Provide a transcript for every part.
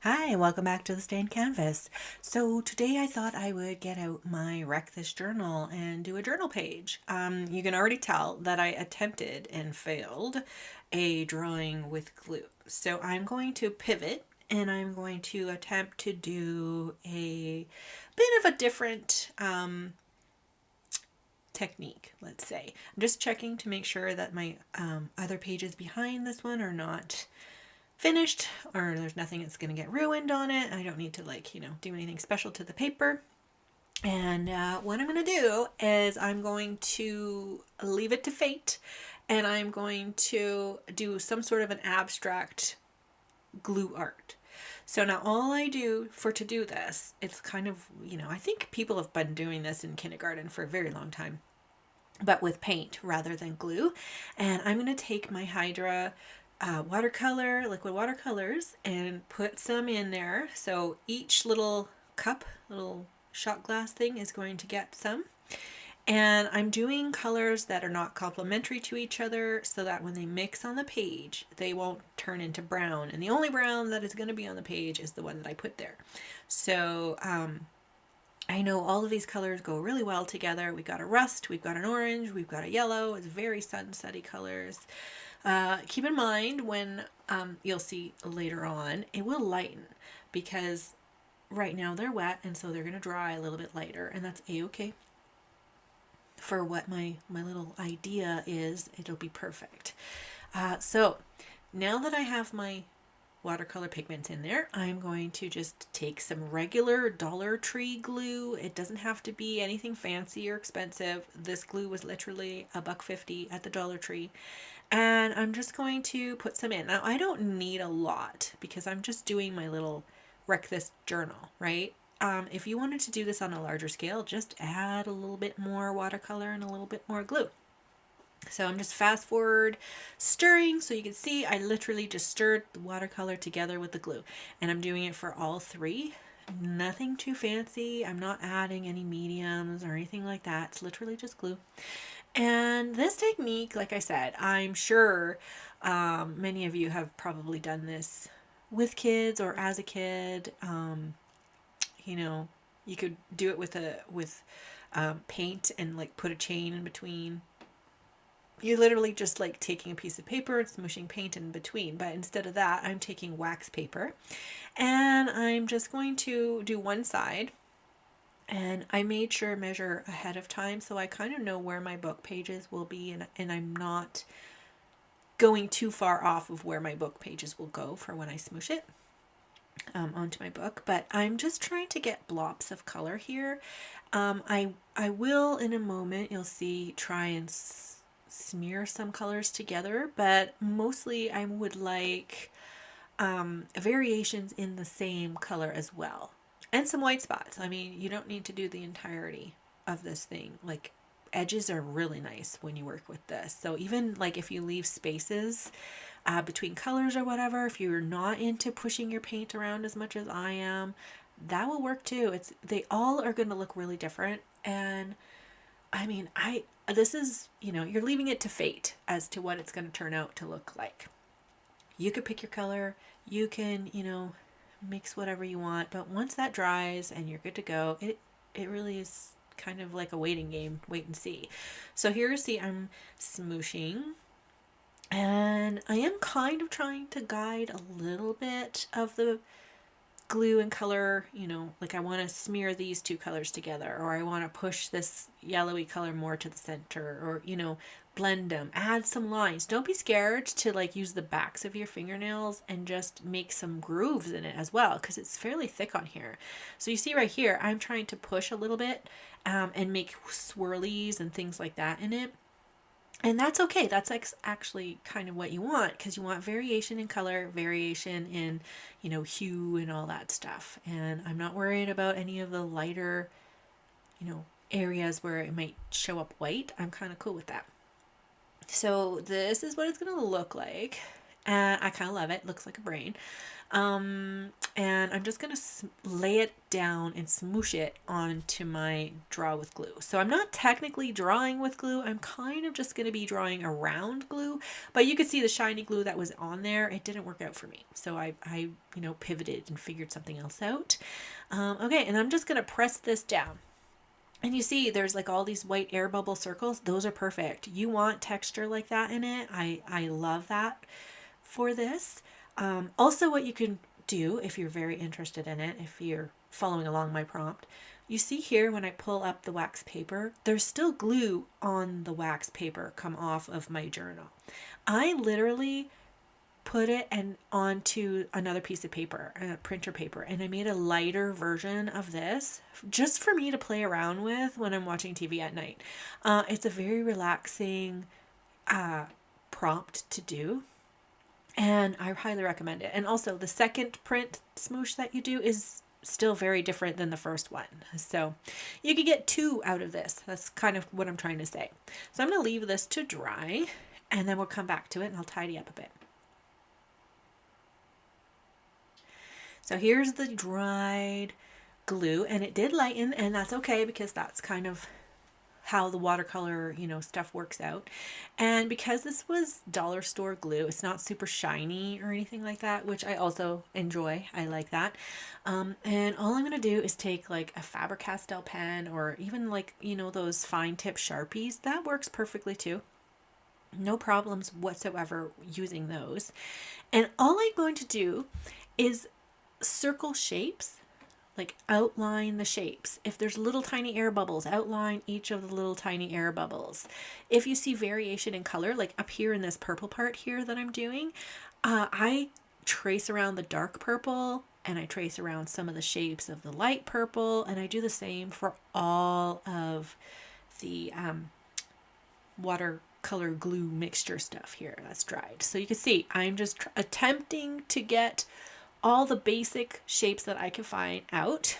Hi, welcome back to the Stained Canvas. So today I thought I would get out my Wreck This journal and do a journal page. You can already tell that I attempted and failed a drawing with glue. So I'm going to pivot and I'm going to attempt to do a bit of a different technique, let's say. I'm just checking to make sure that my other pages behind this one are not finished or there's nothing that's going to get ruined on it. I don't need to do anything special to the paper. And what I'm going to do is I'm going to leave it to fate and I'm going to do some sort of an abstract glue art. So now all I do to do this, it's kind of, I think people have been doing this in kindergarten for a very long time, but with paint rather than glue. And I'm going to take my Hydra liquid watercolors, and put some in there. So each little cup, little shot glass thing is going to get some. And I'm doing colors that are not complementary to each other so that when they mix on the page, they won't turn into brown. And the only brown that is going to be on the page is the one that I put there. So I know all of these colors go really well together. We've got a rust, we've got an orange, we've got a yellow. It's very sunsetty colors. Keep in mind when you'll see later on, it will lighten because right now they're wet and so they're going to dry a little bit lighter, and that's a-okay. For what my little idea is, it'll be perfect. So now that I have my watercolor pigments in there, I'm going to just take some regular Dollar Tree glue. It doesn't have to be anything fancy or expensive. This glue was literally $1.50 at the Dollar Tree. And I'm just going to put some in. Now, I don't need a lot because I'm just doing my little Wreck This journal, right? If you wanted to do this on a larger scale, just add a little bit more watercolor and a little bit more glue. So I'm just fast forward stirring so you can see I literally just stirred the watercolor together with the glue, and I'm doing it for all three. Nothing too fancy. I'm not adding any mediums or anything like that. It's literally just glue. And this technique, like I said, I'm sure many of you have probably done this with kids or as a kid. You know, you could do it with paint and like put a chain in between. You're literally just like taking a piece of paper and smooshing paint in between. But instead of that, I'm taking wax paper and I'm just going to do one side. And I made sure measure ahead of time so I kind of know where my book pages will be, and I'm not going too far off of where my book pages will go for when I smoosh it onto my book. But I'm just trying to get blobs of color here. I will in a moment, you'll see, try and smear some colors together, but mostly I would like variations in the same color as well. And some white spots. I mean, you don't need to do the entirety of this thing. Like, edges are really nice when you work with this. So even like if you leave spaces between colors or whatever, if you're not into pushing your paint around as much as I am, that will work too. They all are going to look really different. And I mean, this is, you're leaving it to fate as to what it's going to turn out to look like. You could pick your color, you can, mix whatever you want, but once that dries and you're good to go, it really is kind of like a waiting game, wait and see. So here you see I'm smooshing, and I am kind of trying to guide a little bit of the glue and color, like I want to smear these two colors together, or I want to push this yellowy color more to the center, or, blend them, add some lines. Don't be scared to like use the backs of your fingernails and just make some grooves in it as well, because it's fairly thick on here. So you see right here, I'm trying to push a little bit and make swirlies and things like that in it. And that's okay. That's actually kind of what you want, because you want variation in color, variation in, hue and all that stuff. And I'm not worried about any of the lighter, areas where it might show up white. I'm kind of cool with that. So this is what it's going to look like. I kind of love it. Looks like a brain. And I'm just going to lay it down and smoosh it onto my draw with glue. So I'm not technically drawing with glue. I'm kind of just going to be drawing around glue, but you could see the shiny glue that was on there. It didn't work out for me. So I pivoted and figured something else out. Okay. And I'm just going to press this down. And you see there's like all these white air bubble circles. Those are perfect. You want texture like that in it. I love that for this. Also, what you can do if you're very interested in it, if you're following along my prompt, you see here when I pull up the wax paper, there's still glue on the wax paper come off of my journal. I literally put it and onto another piece of paper, printer paper, and I made a lighter version of this just for me to play around with when I'm watching TV at night. It's a very relaxing prompt to do, and I highly recommend it. And also the second print smoosh that you do is still very different than the first one. So you could get 2 out of this. That's kind of what I'm trying to say. So I'm going to leave this to dry, and then we'll come back to it and I'll tidy up a bit. So here's the dried glue, and it did lighten, and that's okay because that's kind of how the watercolor, stuff works out. And because this was dollar store glue, it's not super shiny or anything like that, which I also enjoy. I like that. And all I'm going to do is take like a Faber-Castell pen, or even like, those fine tip Sharpies. That works perfectly too. No problems whatsoever using those. And all I'm going to do is circle shapes, like outline the shapes. If there's little tiny air bubbles, outline each of the little tiny air bubbles. If you see variation in color, like up here in this purple part here that I'm doing, I trace around the dark purple, and I trace around some of the shapes of the light purple, and I do the same for all of the watercolor glue mixture stuff here that's dried. So you can see I'm just attempting to get all the basic shapes that I can find out.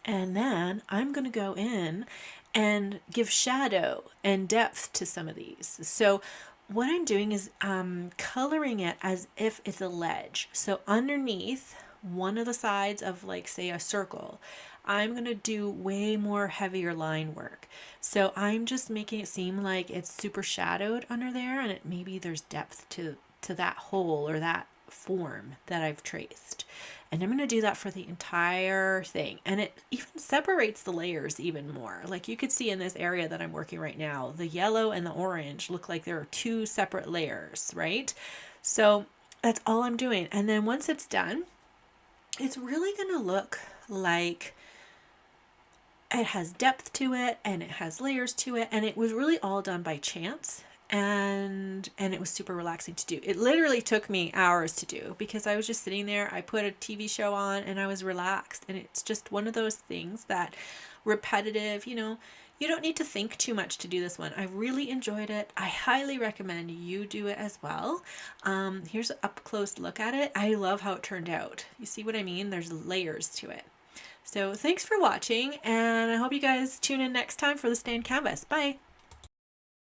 And then I'm going to go in and give shadow and depth to some of these. So what I'm doing is coloring it as if it's a ledge. So underneath one of the sides of, like, say, a circle, I'm going to do way more heavier line work. So I'm just making it seem like it's super shadowed under there, and maybe there's depth to that hole or that form that I've traced. And I'm going to do that for the entire thing, and it even separates the layers even more. Like you could see in this area that I'm working right now, the yellow and the orange look like there are 2 separate layers, right? So that's all I'm doing. And then once it's done, it's really going to look like it has depth to it and it has layers to it, and it was really all done by chance. And it was super relaxing to do. It literally took me hours to do because I was just sitting there. I put a TV show on and I was relaxed. And it's just one of those things that repetitive, you don't need to think too much to do this one. I really enjoyed it. I highly recommend you do it as well. Here's an up close look at it. I love how it turned out. You see what I mean? There's layers to it. So thanks for watching, and I hope you guys tune in next time for the Stand Canvas. Bye.